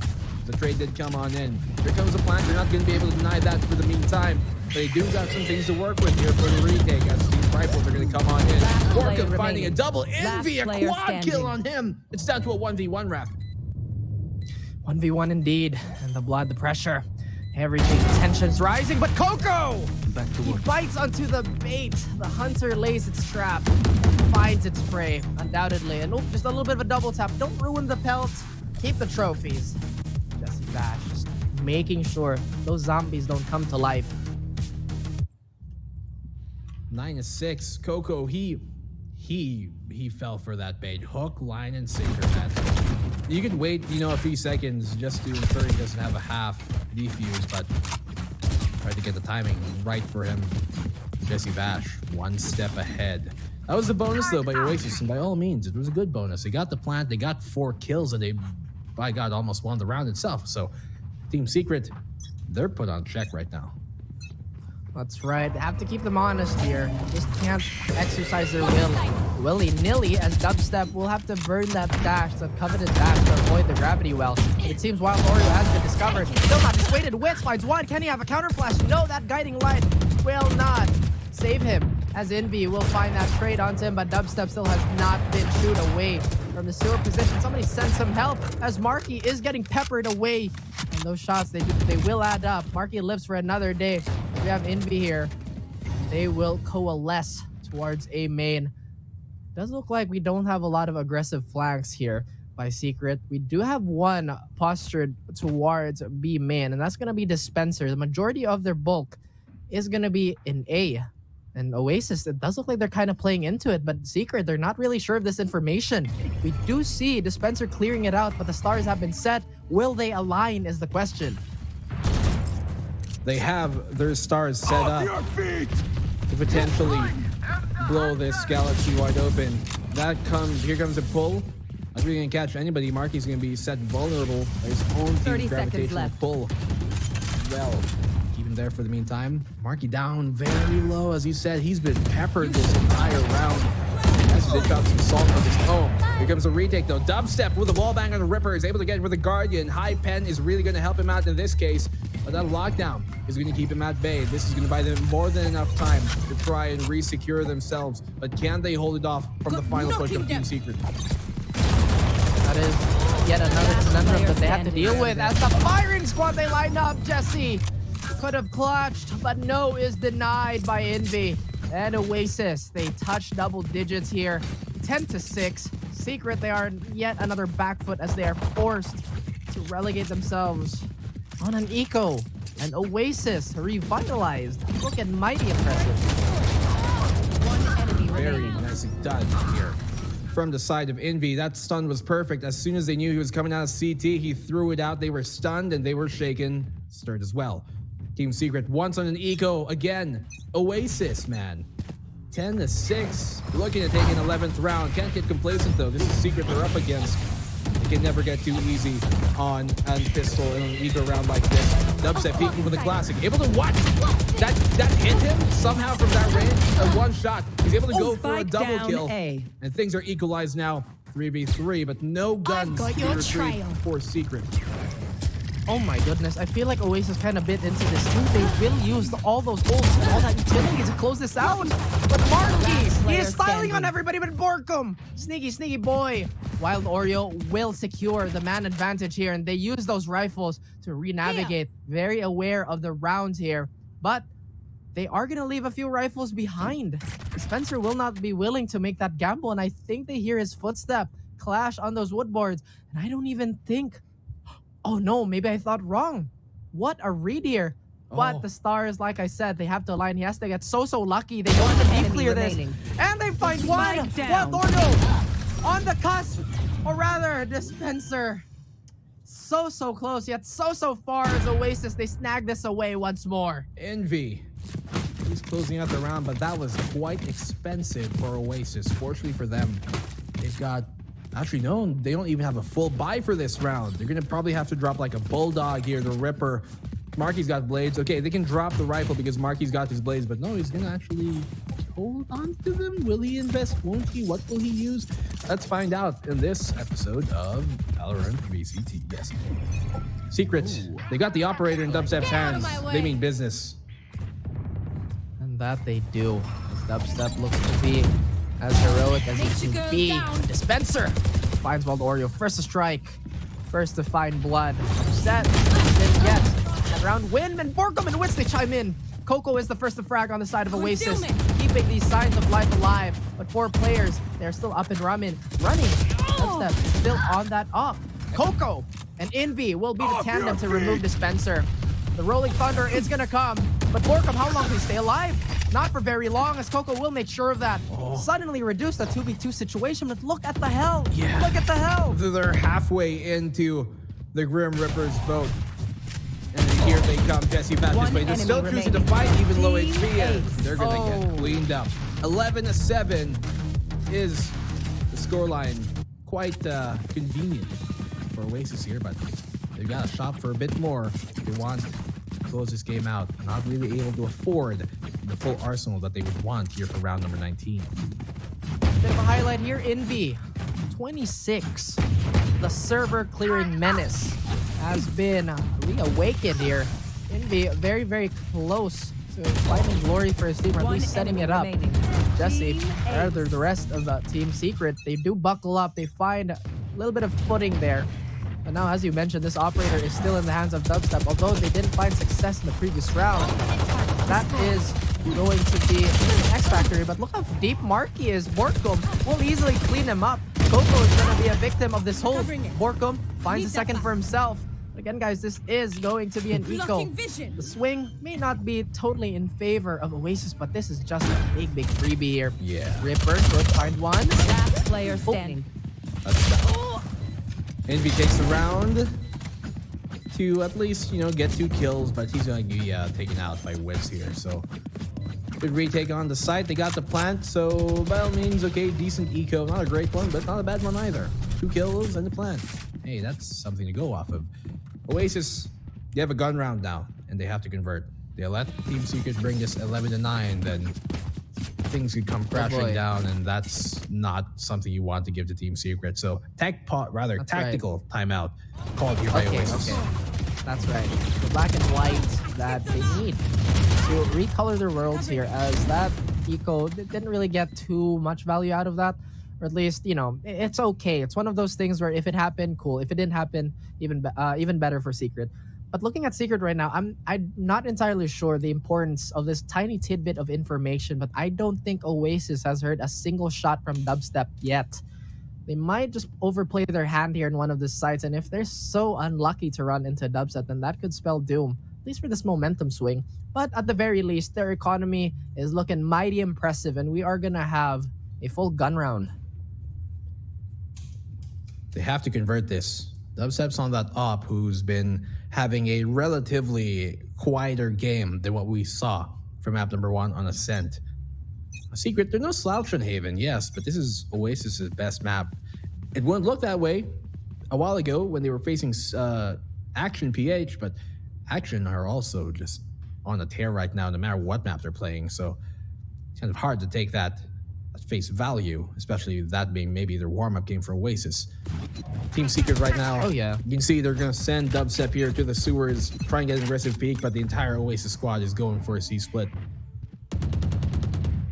The trade did come on in. Here comes the plant. They're not gonna be able to deny that for the meantime. They do got some things to work with here for the retake, as these rifles are gonna come on in. Orca finding a double envy, a quad kill on him. It's down to a 1v1 Raph. 1v1 indeed, and the blood, the pressure, everything, tensions rising, but Coco! He bites onto the bait. The hunter lays its trap, finds its prey, undoubtedly. And just a little bit of a double tap. Don't ruin the pelts, keep the trophies. Jesse Bash, just making sure those zombies don't come to life. 9-6, Coco, he fell for that bait. Hook, line, and sinker, man. You could wait, a few seconds just to ensure he doesn't have a half defuse, but try to get the timing right for him. Jesse Bash, one step ahead. That was the bonus, though, by Oasis, and by all means, it was a good bonus. They got the plant, they got 4 kills, and they, by God, almost won the round itself. So, Team Secret, they're put on check right now. That's right. They have to keep them honest here. Just can't exercise their will willy-nilly, as Dubstep will have to burn that dash, that coveted dash, to avoid the gravity well. But it seems Wild Oreo has been discovered. Still not dissuaded. Wits finds one. Can he have a counter flash? No, that guiding light will not save him, as Envy will find that trade onto him, but Dubstep still has not been shooed away from the sewer position. Somebody send some help, as Marky is getting peppered away. And those shots, they will add up. Marky lives for another day. We have Envy here. They will coalesce towards A main. Does look like we don't have a lot of aggressive flanks here by Secret. We do have one postured towards B main, and that's going to be Dispenser. The majority of their bulk is going to be in A. And Oasis, it does look like they're kind of playing into it, but Secret, they're not really sure of this information. We do see Dispenser clearing it out, but the stars have been set. Will they align is the question. They have their stars set up to potentially blow this galaxy wide open. Here comes a pull. Not really gonna catch anybody. Marky's gonna be set vulnerable by his own team's gravitational pull. Well, keep him there for the meantime. Marky down very low, as you said. He's been peppered this entire round. As he did drop some salt on his own. Here comes a retake though. Dubstep with a wall bang on the Ripper is able to get with the Guardian. High Pen is really gonna help him out in this case. But that lockdown is going to keep him at bay. This is going to buy them more than enough time to try and re-secure themselves. But can they hold it off from the final push of Team Secret? That is yet another conundrum that they have to deal with. As the firing squad, they line up. Jesse could have clutched, but no is denied by Envy. And Oasis, they touch double digits here. 10-6. Secret, they are yet another back foot as they are forced to relegate themselves on an eco. And Oasis revitalized. Looking mighty impressive. One enemy Very remaining. nicely done here from the side of Envy. That stun was perfect. As soon as they knew he was coming out of CT, he threw it out. They were stunned and they were shaken, stirred as well. Team Secret once on an eco again. Oasis, man. 10-6. Looking at taking 11th round. Can't get complacent though. This is Secret they're up against. They can never get too easy on a pistol in an eco round like this. Dubstep peeking for the classic. Able to what? That hit him somehow from that range. A one shot. He's able to go for a double kill. And things are equalized now. 3v3, but no guns to retreat for Secret. Oh my goodness, I feel like Oasis kind of bit into this too. They will use all those ults and all that utility to close this out. But Marky, he is styling on everybody but Borkum. Sneaky boy. Wild Oreo will secure the man advantage here, and they use those rifles to re-navigate. Very aware of the rounds here. But they are going to leave a few rifles behind. Spencer will not be willing to make that gamble, and I think they hear his footstep clash on those wood boards. And I don't even think... Oh no, maybe I thought wrong. What a read here. But the stars, like I said, they have to align. He has to get so lucky. They don't even deep clear this. And they find one! What, Ordo? On the cusp! Or rather, Dispenser. So close, yet so far as Oasis. They snag this away once more. Envy. He's closing out the round, but that was quite expensive for Oasis. Fortunately for them, they've got... Actually, no, they don't even have a full buy for this round. They're going to probably have to drop like a Bulldog here, the Ripper. Marky's got blades. Okay, they can drop the rifle because Marky's got his blades, but no, he's going to actually hold on to them. Will he invest? Won't he? What will he use? Let's find out in this episode of Valorant VCT. Yes. Secret. They got the operator in Dubstep's hands. They mean business. And that they do. As Dubstep looks to be as heroic as he can be. Dispenser finds Wild Oreo. First to strike. First to find blood. Upset. Didn't get. And round win. And Borkum and Wits, they chime in. Coco is the first to frag on the side of Oasis. Keeping these signs of life alive. But 4 players, they're still up and running. Dubstep still on that up. Coco and Envy will be the tandem to remove Dispenser. The Rolling Thunder is gonna come. But Borkum, how long can he stay alive? Not for very long, as Coco will make sure of that. Suddenly reduce the 2v2 situation, but look at the hell. Yeah. Look at the hell. They're halfway into the Grim Reaper's boat. And here they come, Jesse back this way. They're still choosing to fight even low HP, and they're gonna get cleaned up. 11-7 is the scoreline. Quite convenient for Oasis here, but they've got to shop for a bit more if they want to close this game out. Not really able to afford the full arsenal that they would want here for round number 19. Bit of a highlight here, Envy. 26. The server clearing menace has been reawakened here. Envy very close to finding glory for his team, or at least setting it up. Jesse, rather the rest of the Team Secret, they do buckle up. They find a little bit of footing there. But now, as you mentioned, this operator is still in the hands of Dubstep. Although they didn't find success in the previous round, that is going to be an X factor. But look how deep Marky is. Borkum will easily clean him up. Coco is going to be a victim of this hold. Borkum finds a second for himself. But again, guys, this is going to be an eco. The swing may not be totally in favor of Oasis, but this is just a big freebie here. Yeah. Ripper should find one. Last player standing. Envy takes the round to at least, get 2 kills, but he's going to be taken out by Wits here. So, good retake on the site. They got the plant, so by all means, okay, decent eco. Not a great one, but not a bad one either. 2 kills and the plant. Hey, that's something to go off of. Oasis, they have a gun round now, and they have to convert. They let Team Secret bring this 11-9, then things could come crashing down, and that's not something you want to give to Team Secret. So tactical timeout called here by Oasis. Okay. That's right. The black and white that they need to recolor their worlds here, as that eco didn't really get too much value out of that. Or at least, it's okay. It's one of those things where if it happened, cool. If it didn't happen, even better for Secret. But looking at Secret right now, I'm not entirely sure the importance of this tiny tidbit of information, but I don't think Oasis has heard a single shot from Dubstep yet. They might just overplay their hand here in one of the sites, and if they're so unlucky to run into Dubstep, then that could spell doom, at least for this momentum swing. But at the very least, their economy is looking mighty impressive, and we are going to have a full gun round. They have to convert this. Dubstep's on that op, who's been having a relatively quieter game than what we saw from map number 1 on Ascent. Secret, they're no slouch on Haven, yes, but this is Oasis's best map. It wouldn't look that way a while ago when they were facing Action PH, but Action are also just on a tear right now, no matter what map they're playing. So it's kind of hard to take that at face value, especially that being maybe their warm-up game for Oasis. Team Secret right now, you can see they're going to send Dubstep here to the sewers, try and get an aggressive peek, but the entire Oasis squad is going for a C-split.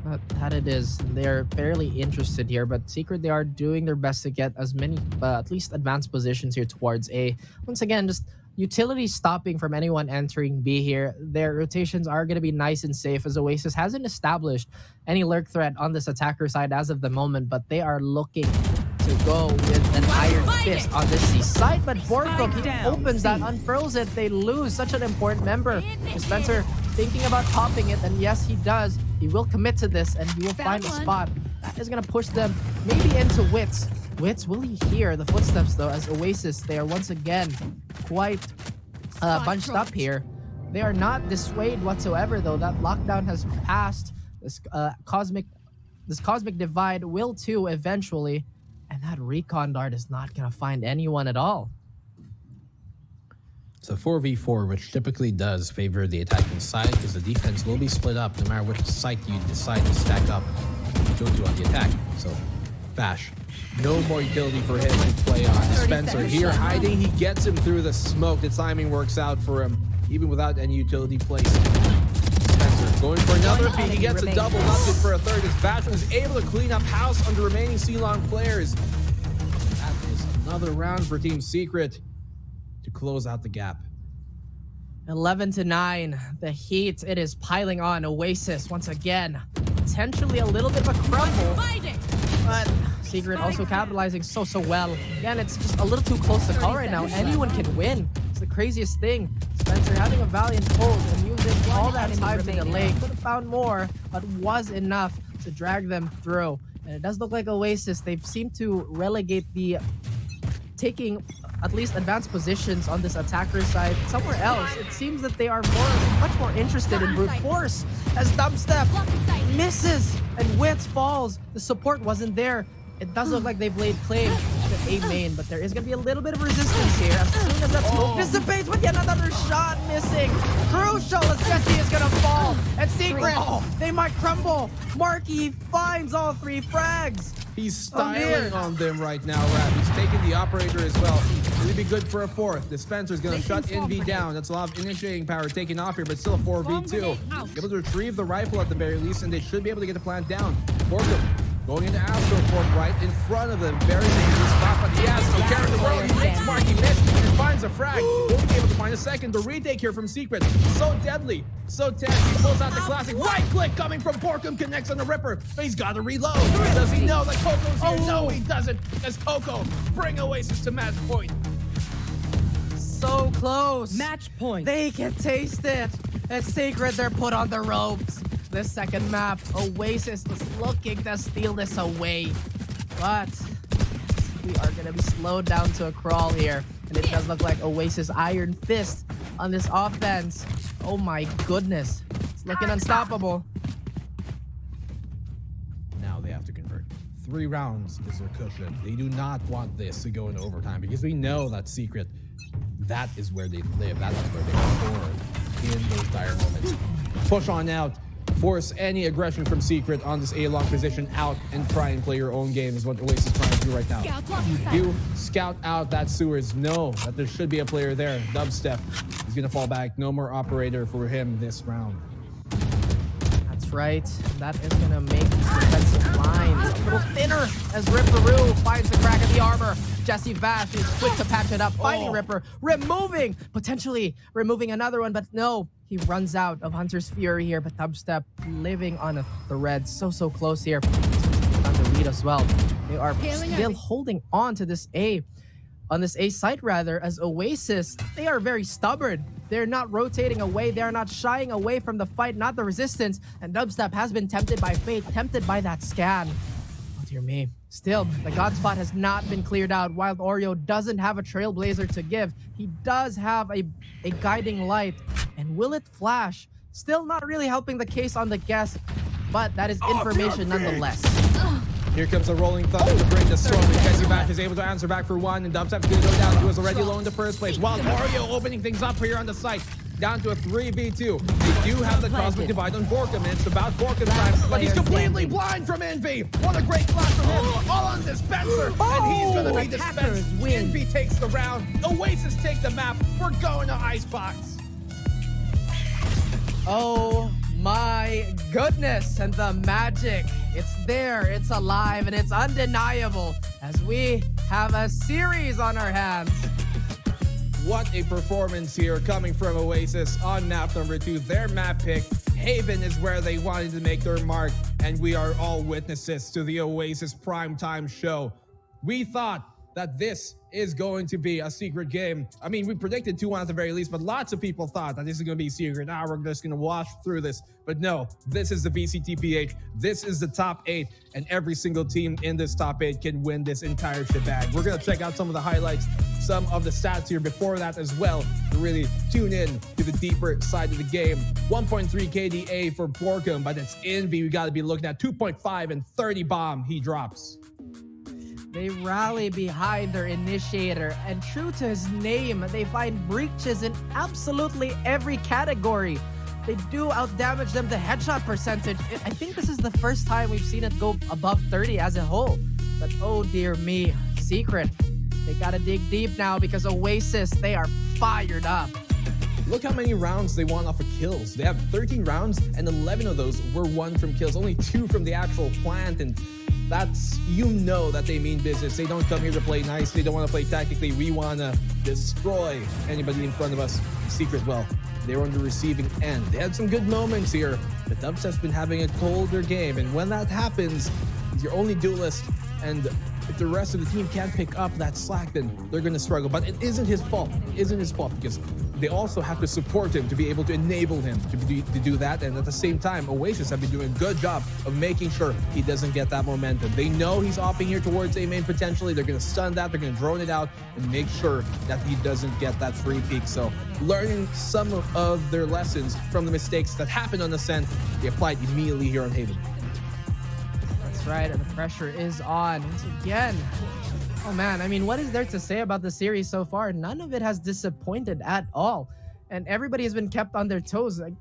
That it is. They're fairly interested here, but Secret, they are doing their best to get as many, at least advanced positions here towards A. Once again, just utility stopping from anyone entering B here. Their rotations are going to be nice and safe as Oasis hasn't established any lurk threat on this attacker side as of the moment, but they are looking to go with an iron fist on this C side, but Borko, he opens that, unfurls it. They lose such an important member. Spencer thinking about popping it, and yes, he does. He will commit to this, and he will find a spot. That is going to push them maybe into Wits. Wits, will he hear the footsteps, though, as Oasis, they are once again quite bunched up here. They are not dissuaded whatsoever, though. That lockdown has passed. This cosmic divide will, too, eventually. And that recon dart is not going to find anyone at all. It's a 4v4, which typically does favor the attacking side because the defense will be split up no matter which site you decide to stack up go to on the attack. So, Bash, no more utility for him to play on. Spencer here hiding, he gets him through the smoke. The timing works out for him, even without any utility placed. Spencer going for another feed, he gets a double, not good for a third, as Bash was able to clean up house on the remaining C-Long players. That is another round for Team Secret to close out the gap. 11-9, the heat, it is piling on. Oasis, once again, potentially a little bit of a crumble, but Secret also capitalizing so well. Again, it's just a little too close to call right now. Anyone can win. It's the craziest thing. Spencer having a valiant hold and using all that time to delay. Could have found more, but was enough to drag them through. And it does look like Oasis, they've seemed to relegate the taking at least advanced positions on this attacker side somewhere else. It seems that they are much more interested in brute force as Dubstep misses and Wits falls. The support wasn't there. It does look like they've laid claim to A main, but there is going to be a little bit of resistance here. As soon as that smoke dissipates, but yet another shot missing. Crucial as Jesse is going to fall. And Secret, they might crumble. Marky finds all three frags. He's styling on them right now, Rap. He's taking the operator as well. It'll be good for a fourth. The Spencer's going to shut Envy down. That's a lot of initiating power taken off here, but still a 4v2. Able to retrieve the rifle at the very least, and they should be able to get the plant down. Borkum going into Astro Fork right in front of them. Very dangerous spot, but he has no carry the road. He makes Marky miss and finds a frag. Won't be able to find a second. The retake here from Secret. So deadly. So tense. He pulls out the classic right click coming from Borkum, connects on the Ripper, but he's got to reload. Does he know that Coco's here? No, he doesn't. As Coco bring Oasis to match point. So close. Match point. They can taste it. It's Secret, they're put on the ropes. This second map, Oasis is looking to steal this away. But we are going to be slowed down to a crawl here. And it does look like Oasis Iron Fist on this offense. Oh my goodness. It's looking unstoppable. Now they have to convert. 3 rounds is their cushion. They do not want this to go into overtime because we know that Secret, that is where they live. That is where they score in those dire moments. Push on out. Force any aggression from Secret on this A-long position out and try and play your own game is what Oasis is trying to do right now. You scout out that sewers. Know that there should be a player there. Dubstep is going to fall back. No more operator for him this round. That's right. That is going to make these defensive lines a little thinner as Ripperoo finds the crack in the armor. Jesse Vash is quick to patch it up, finding Ripper, potentially removing another one, but no. He runs out of Hunter's Fury here, but Dubstep living on a thread so close here. On the lead as well. They are still holding on to this A. On this A site rather, as Oasis, they are very stubborn. They're not rotating away. They're not shying away from the fight, not the resistance. And Dubstep has been tempted by fate, tempted by that scan. Oh dear me. Still, the God spot has not been cleared out. Wild Oreo doesn't have a Trailblazer to give. He does have a guiding light. And will it flash? Still not really helping the case on the guess, but that is information nonetheless. Here comes a rolling thunder to bring the storm. And Jesse Bash is able to answer back for one, and Dubstep's going to go down. He was already low in the first place. Wild Oreo opening things up here on the site. Down to a 3v2. They do have the Cosmic Divide on Borkum, and it's about Borkum time, but he's completely blind from Envy. What a great flash from him. All on Dispenser, and he's going to be dispensed. Envy takes the round. Oasis take the map. We're going to Icebox. Oh My goodness, and the magic. It's there, it's alive, and it's undeniable as we have a series on our hands. What a performance here coming from Oasis on map number 2. Their map pick, Haven, is where they wanted to make their mark, and we are all witnesses to the Oasis primetime show. We thought that this is going to be a secret game. I mean, we predicted 2-1 at the very least, but lots of people thought that this is going to be secret. Now we're just going to wash through this. But no, this is the VCTPH. This is the top 8, and every single team in this top 8 can win this entire shebang. We're going to check out some of the highlights, some of the stats here before that as well, to really tune in to the deeper side of the game. 1.3 KDA for Borkum, but it's Envy we got to be looking at. 2.5 and 30 bomb he drops. They rally behind their initiator, and true to his name, they find breaches in absolutely every category. They do outdamage them the headshot percentage. I think this is the first time we've seen it go above 30 as a whole. But oh dear me, Secret, they gotta dig deep now because Oasis, they are fired up. Look how many rounds they won off of kills. They have 13 rounds, and 11 of those were won from kills. Only 2 from the actual plant, and that's, you know that they mean business. They don't come here to play nice. They don't want to play tactically. We want to destroy anybody in front of us. Secret, well, they were on the receiving end. They had some good moments here, but Dubs has been having a colder game, and when that happens, he's your only duelist, and if the rest of the team can't pick up that slack, then they're going to struggle. But it isn't his fault. It isn't his fault because they also have to support him to be able to enable him to do that. And at the same time, Oasis have been doing a good job of making sure he doesn't get that momentum. They know he's opting here towards A main potentially. They're going to stun that. They're going to drone it out and make sure that he doesn't get that free peek. So learning some of their lessons from the mistakes that happened on Ascent, they applied immediately here on Haven. Right, and the pressure is on once again. Oh man, I mean, what is there to say about the series so far? None of it has disappointed at all, and everybody has been kept on their toes. Like,